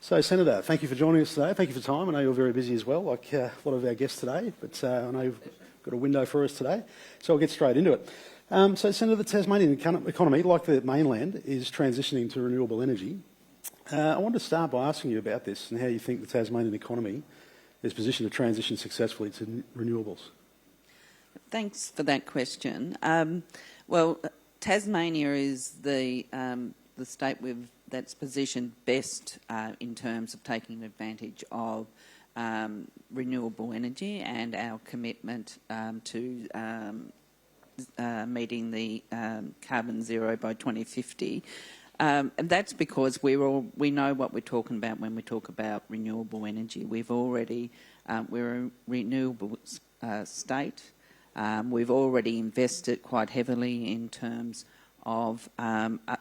So, Senator, thank you for joining us today. Thank you for your time. I know you're very busy as well, like a lot of our guests today, but I know you've got a window for us today, so I'll get straight into it. So, Senator, the Tasmanian economy, like the mainland, is transitioning to renewable energy. I wanted to start by asking you about this and how you think the Tasmanian economy is positioned to transition successfully to renewables. Thanks for that question. Well, Tasmania is the state that's positioned best in terms of taking advantage of renewable energy and our commitment to meeting the carbon zero by 2050. And that's because we know what we're talking about when we talk about renewable energy. we're a renewable state. We've already invested quite heavily in terms of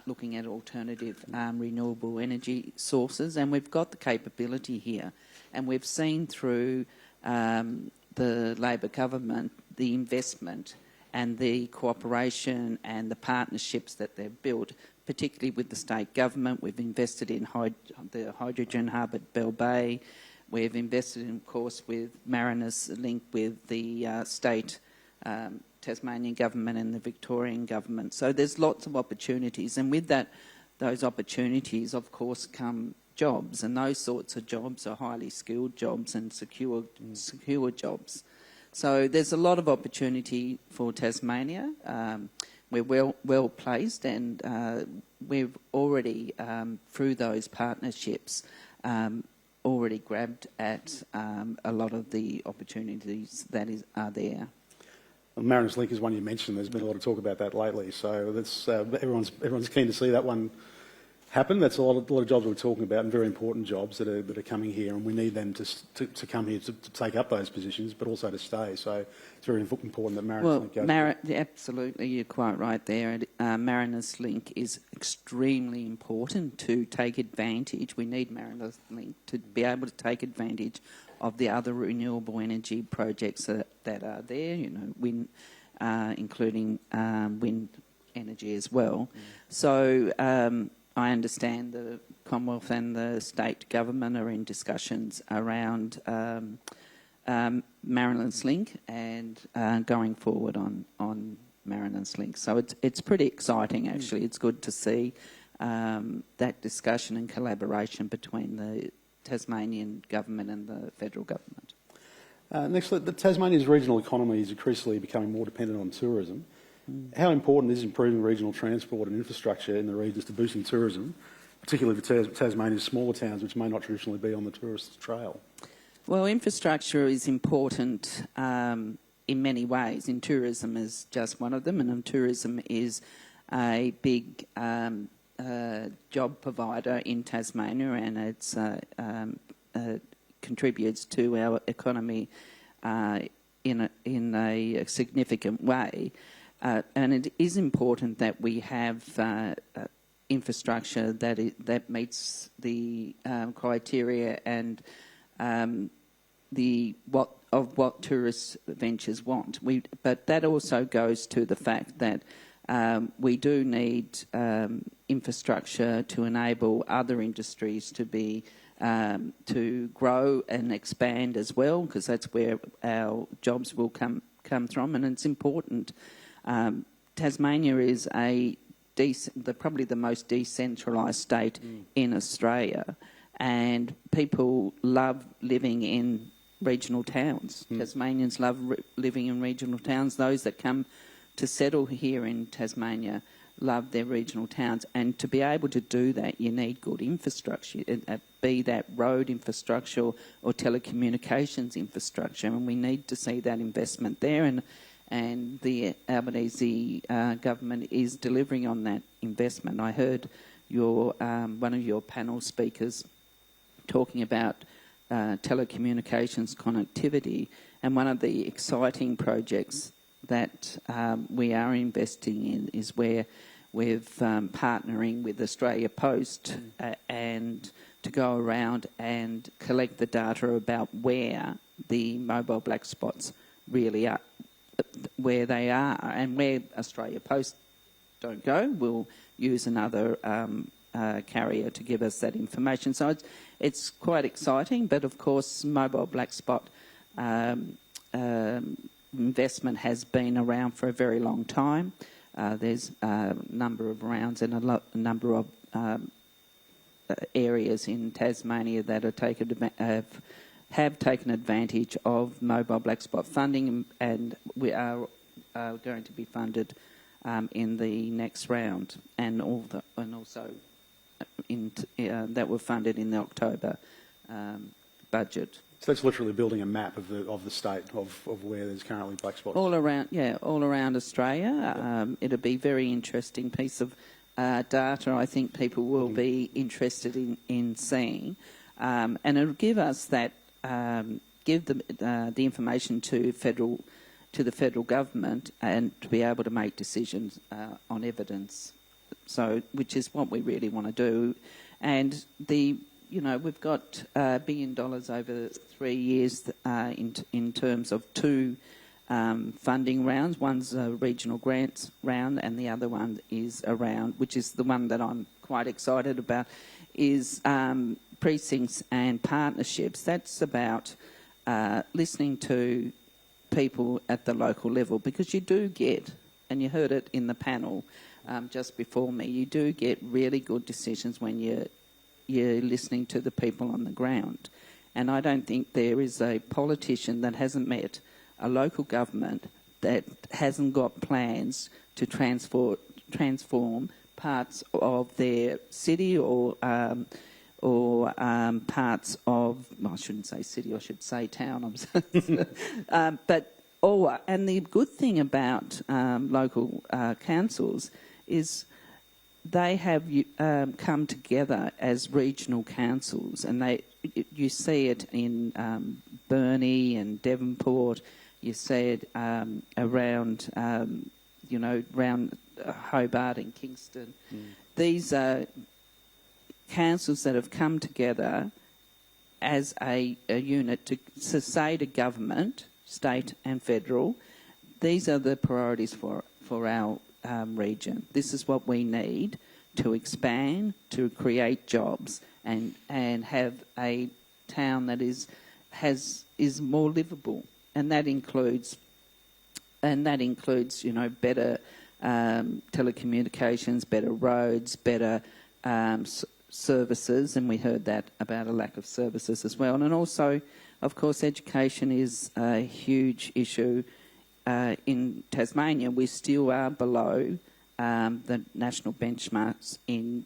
looking at alternative renewable energy sources, and we've got the capability here. And we've seen through the Labor government the investment and the cooperation and the partnerships that they've built, particularly with the state government. We've invested in the hydrogen hub at Bell Bay. We've invested, of course, with Mariners Link with the state Tasmanian government and the Victorian government. So there's lots of opportunities, and with those opportunities, of course, come jobs, and those sorts of jobs are highly skilled jobs and secure jobs. So there's a lot of opportunity for Tasmania. We're well placed, and we've already, through those partnerships, already grabbed at a lot of the opportunities that are there. Well, Mariners Link is one you mentioned. There's been a lot of talk about that lately, so that's, everyone's keen to see that one happen. That's a lot of jobs we're talking about, and very important jobs that are coming here, and we need them to come here to take up those positions, but also to stay. So it's very important that Mariners Link goes. Absolutely, you're quite right there. Mariners Link is extremely important to take advantage. We need Mariners Link to be able to take advantage of the other renewable energy projects that are there, wind, including wind energy as well. So I understand the Commonwealth and the state government are in discussions around Mariners Link and going forward on Mariners Link. So it's pretty exciting, actually. It's good to see that discussion and collaboration between the Tasmanian government and the federal government. Next, the Tasmania's regional economy is increasingly becoming more dependent on tourism. How important is improving regional transport and infrastructure in the regions to boosting tourism, particularly for Tasmania's smaller towns, which may not traditionally be on the tourist trail? Well, infrastructure is important in many ways. In tourism is just one of them, and tourism is a big job provider in Tasmania, and it's contributes to our economy in a significant way. And it is important that we have infrastructure that meets the criteria and what tourist ventures want. But that also goes to the fact that we do need infrastructure to enable other industries to grow and expand as well, because that's where our jobs will come from, and it's important. Tasmania is probably the most decentralised state in Australia, and people love living in regional towns. Tasmanians love living in regional towns. Those that come to settle here in Tasmania love their regional towns, and to be able to do that, you need good infrastructure, be that road infrastructure or telecommunications infrastructure, and we need to see that investment there, and the Albanese government is delivering on that investment. I heard one of your panel speakers talking about telecommunications connectivity, and one of the exciting projects that we are investing in is where we're partnering with Australia Post and to go around and collect the data about where the mobile black spots really are, where they are, and where Australia Post don't go. We'll use another carrier to give us that information. So it's quite exciting, but of course mobile black spot investment has been around for a very long time. There's a number of rounds and a number of areas in Tasmania that have taken advantage of mobile black spot funding, and we are going to be funded in the next round, and also that were funded in the October budget. So that's literally building a map of the state of where there's currently black spots. All around Australia. It'll be a very interesting piece of data. I think people will be interested in seeing, and it'll give us that give the information to the federal government and to be able to make decisions on evidence. So, which is what we really want to do, and we've got $1 billion over 3 years in terms of two funding rounds. One's a regional grants round, and the other one is a round, which is the one that I'm quite excited about, is precincts and partnerships. That's about listening to people at the local level, because you do get, and you heard it in the panel just before me, you do get really good decisions when you're listening to the people on the ground. And I don't think there is a politician that hasn't met a local government that hasn't got plans to transform parts of their city or parts of, well, I shouldn't say city, I should say town. And the good thing about local councils is they have come together as regional councils, and you see it in Burnie and Devonport. You see it around Hobart and Kingston. These are councils that have come together as a unit to say to government, state and federal, these are the priorities for our region. This is what we need to expand, to create jobs, and have a town that is more livable, and that includes better telecommunications, better roads, better services, and we heard that about a lack of services as well. And also, of course, education is a huge issue. In Tasmania, we still are below the national benchmarks in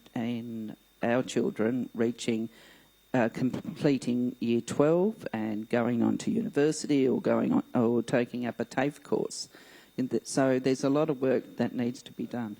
our children reaching, completing year 12 and going on to university or taking up a TAFE course. So there's a lot of work that needs to be done.